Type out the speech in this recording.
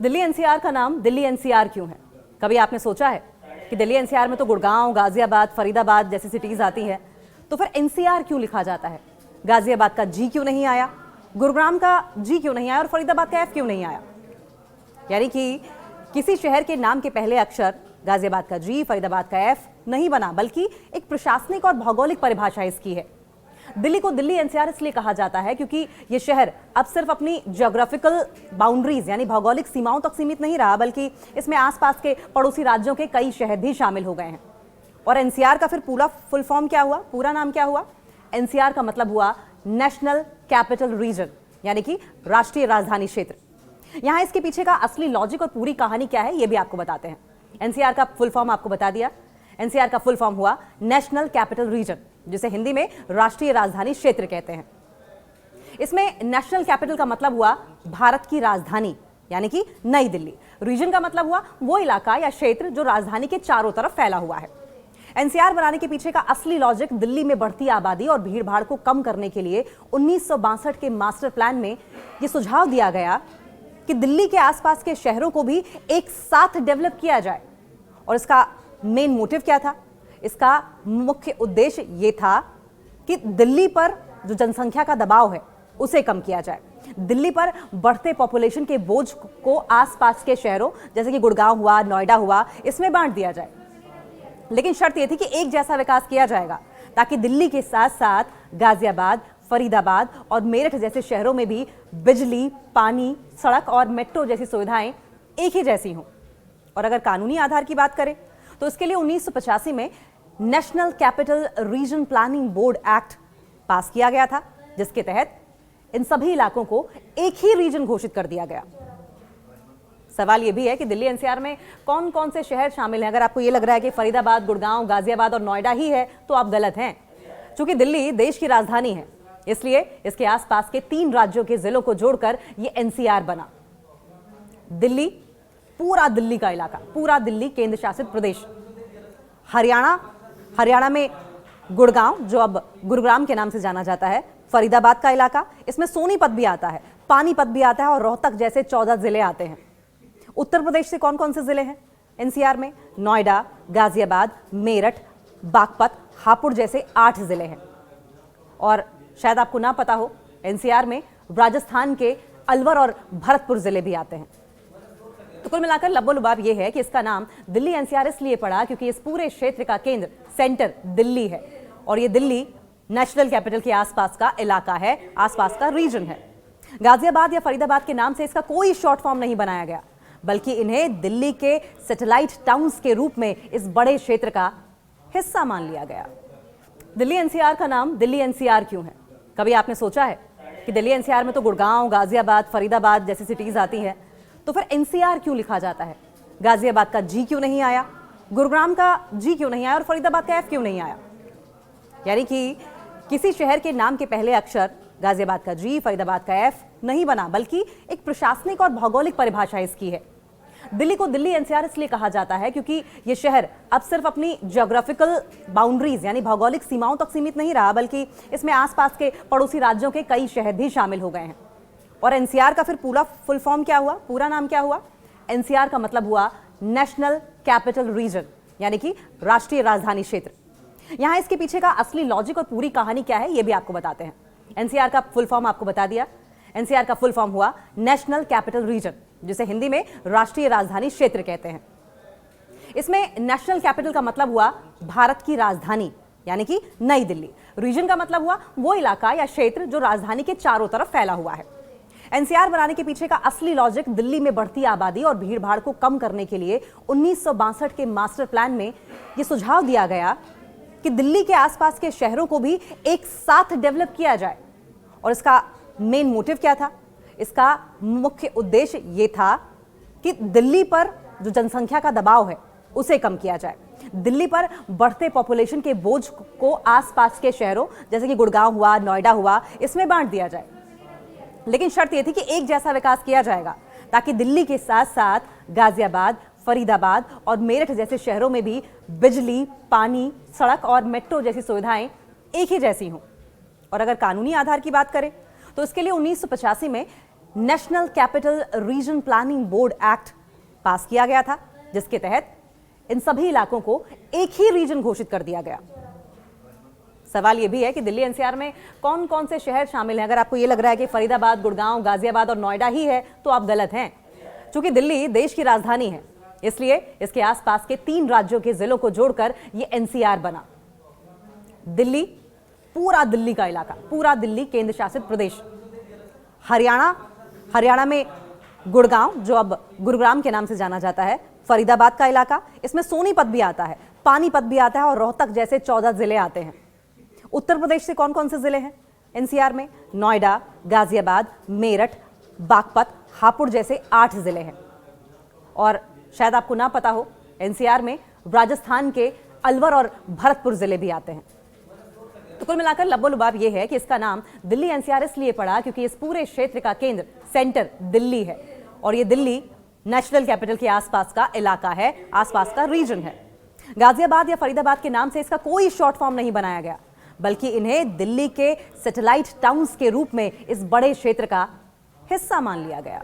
Delhi NCR का नाम Delhi NCR क्यों है? कभी आपने सोचा है कि दिल्ली एनसीआर में तो गुड़गांव, गाजियाबाद, फरीदाबाद जैसी सिटीज आती हैं, तो फिर एनसीआर क्यों लिखा जाता है? गाजियाबाद का जी क्यों नहीं आया, गुरुग्राम का जी क्यों नहीं आया और फरीदाबाद का एफ क्यों नहीं आया? यानी कि किसी शहर के नाम के पहले अक्षर गाजियाबाद का जी, फरीदाबाद का एफ नहीं बना, बल्कि एक प्रशासनिक और भौगोलिक परिभाषा इसकी है। दिल्ली को दिल्ली एनसीआर इसलिए कहा जाता है क्योंकि ये शहर अब सिर्फ अपनी ज्योग्राफिकल बाउंड्रीज यानी भौगोलिक सीमाओं तक सीमित नहीं रहा, बल्कि इसमें आसपास के पड़ोसी राज्यों के कई शहर भी शामिल हो गए हैं। और एनसीआर का फिर पूरा फुल फॉर्म क्या हुआ, पूरा नाम क्या हुआ? एनसीआर का मतलब हुआ नेशनल कैपिटल रीजन, यानी कि राष्ट्रीय राजधानी क्षेत्र। यहां इसके पीछे का असली लॉजिक और पूरी कहानी क्या है, यह भी आपको बताते हैं। एनसीआर का फुल फॉर्म आपको बता दिया। एनसीआर का फुल फॉर्म हुआ नेशनल कैपिटल रीजन, जिसे हिंदी में राष्ट्रीय राजधानी क्षेत्र कहते हैं। इसमें नेशनल कैपिटल का मतलब हुआ भारत की राजधानी, यानी कि नई दिल्ली। रीजन का मतलब हुआ वो इलाका या क्षेत्र जो राजधानी के चारों तरफ फैला हुआ है। एनसीआर बनाने के पीछे का असली लॉजिक दिल्ली में बढ़ती आबादी और भीड़भाड़ को कम करने के लिए 1962 के मास्टर प्लान में यह सुझाव दिया गया कि दिल्ली के आसपास के शहरों को भी एक साथ डेवलप किया जाए। और इसका मेन मोटिव क्या था? इसका मुख्य उद्देश्य यह था कि दिल्ली पर जो जनसंख्या का दबाव है उसे कम किया जाए। दिल्ली पर बढ़ते पॉपुलेशन के बोझ को आसपास के शहरों जैसे कि गुड़गांव हुआ, नोएडा हुआ, इसमें बांट दिया जाए। लेकिन शर्त यह थी कि एक जैसा विकास किया जाएगा ताकि दिल्ली के साथ साथ गाजियाबाद, फरीदाबाद और मेरठ जैसे शहरों में भी बिजली, पानी, सड़क और मेट्रो जैसी सुविधाएं एक ही जैसी हों। और अगर कानूनी आधार की बात करें तो इसके लिए 1985 में national capital region planning board act पास किया गया था, जिसके तहत इन सभी इलाकों को एक ही रीजन घोषित कर दिया गया। सवाल यह भी है कि दिल्ली एनसीआर में कौन कौन से शहर शामिल हैं। अगर आपको यह लग रहा है कि फरीदाबाद, गुड़गांव, गाजियाबाद और नोएडा ही है तो आप गलत हैं। चूंकि दिल्ली देश की राजधानी है, इसलिए इसके आसपास के 3 राज्यों के जिलों को जोड़कर यह एनसीआर बना। दिल्ली, पूरा दिल्ली का इलाका, पूरा दिल्ली केंद्र शासित प्रदेश। हरियाणा में गुड़गांव, जो अब गुरुग्राम के नाम से जाना जाता है, फरीदाबाद का इलाका, इसमें सोनीपत भी आता है, पानीपत भी आता है और रोहतक जैसे 14 जिले आते हैं। उत्तर प्रदेश से कौन कौन से जिले हैं एनसीआर में? नोएडा, गाजियाबाद, मेरठ, बागपत, हापुड़ जैसे 8 जिले हैं। और शायद आपको ना पता हो, एनसीआर में राजस्थान के अलवर और भरतपुर जिले भी आते हैं। तो कुल मिलाकर लबोलुबाब यह है कि इसका नाम दिल्ली एनसीआर इसलिए पड़ा क्योंकि इस पूरे क्षेत्र का केंद्र, सेंटर दिल्ली है और यह दिल्ली नेशनल कैपिटल के आसपास का इलाका है, आसपास का रीजन है। गाजियाबाद या फरीदाबाद के नाम से इसका कोई शॉर्ट फॉर्म नहीं बनाया गया, बल्कि इन्हें दिल्ली के सैटेलाइट टाउन्स के रूप में इस बड़े क्षेत्र का हिस्सा मान लिया गया। दिल्ली एनसीआर का नाम दिल्ली एनसीआर क्यों है? कभी आपने सोचा है कि दिल्ली एनसीआर में तो गुड़गांव, गाजियाबाद, फरीदाबाद जैसी सिटीज आती हैं, तो फिर एनसीआर क्यों लिखा जाता है? गाजियाबाद का जी क्यों नहीं आया, गुरुग्राम का जी क्यों नहीं आया और फरीदाबाद का एफ क्यों नहीं आया? यानी कि किसी शहर के नाम के पहले अक्षर गाजियाबाद का जी, फरीदाबाद का एफ नहीं बना, बल्कि एक प्रशासनिक और भौगोलिक परिभाषा इसकी है। दिल्ली को दिल्ली एनसीआर इसलिए कहा जाता है क्योंकि यह शहर अब सिर्फ अपनी ज्योग्राफिकल बाउंड्रीज यानी भौगोलिक सीमाओं तक सीमित नहीं रहा, बल्कि इसमें आसपास के पड़ोसी राज्यों के कई शहर भी शामिल हो गए हैं। और एनसीआर का फिर पूरा फुल फॉर्म क्या हुआ, पूरा नाम क्या हुआ? एनसीआर का मतलब हुआ नेशनल कैपिटल रीजन, यानी कि राष्ट्रीय राजधानी क्षेत्र। यहां इसके पीछे का असली लॉजिक और पूरी कहानी क्या है, यह भी आपको बताते हैं। एनसीआर का फुल फॉर्म आपको बता दिया। एनसीआर का फुल फॉर्म हुआ नेशनल कैपिटल रीजन, जिसे हिंदी में राष्ट्रीय राजधानी क्षेत्र कहते हैं। इसमें नेशनल कैपिटल का मतलब हुआ भारत की राजधानी, यानी कि नई दिल्ली। रीजन का मतलब हुआ वो इलाका या क्षेत्र जो राजधानी के चारों तरफ फैला हुआ है। एनसीआर बनाने के पीछे का असली लॉजिक दिल्ली में बढ़ती आबादी और भीड़भाड़ को कम करने के लिए 1962 के मास्टर प्लान में यह सुझाव दिया गया कि दिल्ली के आसपास के शहरों को भी एक साथ डेवलप किया जाए। और इसका मेन मोटिव क्या था? इसका मुख्य उद्देश्य यह था कि दिल्ली पर जो जनसंख्या का दबाव है उसे कम किया जाए। दिल्ली पर बढ़ते पॉपुलेशन के बोझ को आसपास के शहरों जैसे कि गुड़गांव हुआ, नोएडा हुआ, इसमें बांट दिया जाए। लेकिन शर्त यह थी कि एक जैसा विकास किया जाएगा ताकि दिल्ली के साथ साथ गाजियाबाद, फरीदाबाद और मेरठ जैसे शहरों में भी बिजली, पानी, सड़क और मेट्रो जैसी सुविधाएं एक ही जैसी हों। और अगर कानूनी आधार की बात करें तो इसके लिए 1985 में national capital region planning board act पास किया गया था, जिसके तहत इन सभी इलाकों को एक ही रीजन घोषित कर दिया गया। सवाल यह भी है कि दिल्ली एनसीआर में कौन कौन से शहर शामिल हैं। अगर आपको यह लग रहा है कि फरीदाबाद, गुड़गांव, गाजियाबाद और नोएडा ही है, तो आप गलत हैं। चूंकि दिल्ली देश की राजधानी है, इसलिए इसके आसपास के 3 राज्यों के जिलों को जोड़कर यह एनसीआर बना। दिल्ली, पूरा दिल्ली का इलाका, पूरा दिल्ली केंद्र शासित प्रदेश। हरियाणा में गुड़गांव, जो अब गुरुग्राम के नाम से जाना जाता है, फरीदाबाद का इलाका, इसमें सोनीपत भी आता है, पानीपत भी आता है और रोहतक जैसे 14 जिले आते हैं। उत्तर प्रदेश से कौन कौन से जिले हैं एनसीआर में? नोएडा, गाजियाबाद, मेरठ, बागपत, हापुड़ जैसे 8 जिले हैं। और शायद आपको ना पता हो, एनसीआर में राजस्थान के अलवर और भरतपुर जिले भी आते हैं। तो कुल मिलाकर लब्बो-लुबाब यह है कि इसका नाम दिल्ली एनसीआर इसलिए पड़ा क्योंकि इस पूरे क्षेत्र का केंद्र, सेंटर दिल्ली है, और ये दिल्ली नेशनल कैपिटल के आसपास का इलाका है, आसपास का रीजन है। गाजियाबाद या फरीदाबाद के नाम से इसका कोई शॉर्ट फॉर्म नहीं बनाया गया, बल्कि इन्हें दिल्ली के सैटेलाइट टाउन्स के रूप में इस बड़े क्षेत्र का हिस्सा मान लिया गया।